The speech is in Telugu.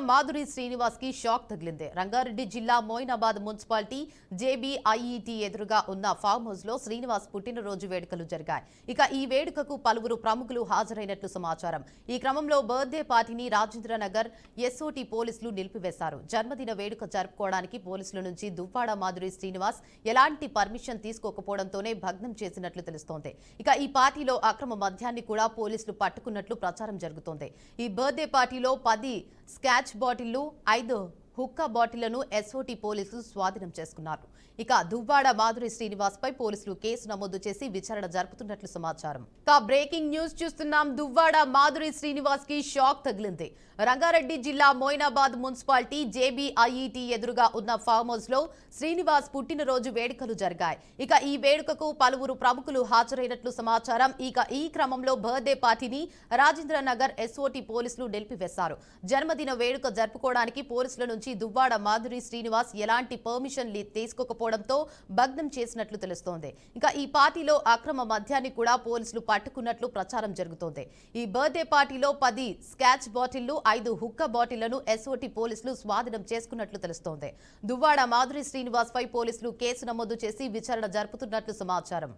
మాధురి శ్రీనివాస్ కి షాక్ తగిలింది. రంగారెడ్డి జిల్లా మోయినాబాద్ మున్సిపాలిటీ జేబీఐఈటీ ఎదురుగా ఉన్న ఫామ్ హౌస్ లో శ్రీనివాస్ పుట్టినరోజు వేడుకలు జరిగాయి. ఇక ఈ వేడుకకు పలువురు ప్రముఖులు హాజరైనట్లు సమాచారం. ఈ క్రమంలో బర్త్డే పార్టీని రాజేంద్రనగర్ ఎస్ఓటీ పోలీసులు నిలిపివేశారు. జన్మదిన వేడుక జరుపుకోవడానికి పోలీసుల నుంచి దువ్వాడ మాధురి శ్రీనివాస్ ఎలాంటి పర్మిషన్ తీసుకోకపోవడంతోనే భగ్నం చేసినట్లు తెలుస్తోంది. ఇక ఈ పార్టీలో అక్రమ మద్యాన్ని కూడా పోలీసులు పట్టుకున్నట్లు ప్రచారం జరుగుతోంది. ఈ బర్త్డే పార్టీలో 10 స్కాచ్ బాటిళ్లు 5 హుక్కా బాటిళ్లను ఎస్ఓటీ పోలీసులు స్వాధీనం చేసుకున్నారు. ఇక దువ్వాడ మాధురి శ్రీనివాస్ పై పోలీసులు కేసు నమోదు చేసి విచారణ జరుపుతున్నట్లు సమాచారం. బ్రేకింగ్ న్యూస్ చూస్తున్నాం. దువ్వాడ మాధురి శ్రీనివాస్ కి షాక్ తగిలింది. రంగారెడ్డి జిల్లా మోయినాబాద్ మున్సిపాలిటీ జేబీఐఈటీ ఎదురుగా ఉన్న ఫామ్ హౌస్ లో శ్రీనివాస్ పుట్టినరోజు వేడుకలు జరిగాయి. ఇక ఈ వేడుకకు పలువురు ప్రముఖులు హాజరైనట్లు సమాచారం. ఇక ఈ క్రమంలో బర్త్డే పార్టీని రాజేంద్రనగర్ ఎస్ఓటీ పోలీసులు నిలిపివేశారు. జన్మదిన వేడుక జరుపుకోవడానికి పోలీసుల నుంచి దువ్వాడ మాధురి శ్రీనివాస్ ఎలాంటి పర్మిషన్ తీసుకోకపోవడంతో భగ్నం చేసినట్లు తెలుస్తోంది. ఇంకా ఈ పార్టీలో అక్రమ మద్యాన్ని కూడా పోలీసులు పట్టుకున్నట్లు ప్రచారం జరుగుతోంది. ఈ బర్త్డే పార్టీలో 10 స్కాచ్ బాటిళ్లు 5 హుక్కా బాటిళ్లను ఎస్ఓటీ పోలీసులు స్వాధీనం చేసుకున్నట్లు తెలుస్తోంది. దువ్వాడ మాధురి శ్రీనివాస్ పై పోలీసులు కేసు నమోదు చేసి విచారణ జరుపుతున్నట్లు సమాచారం.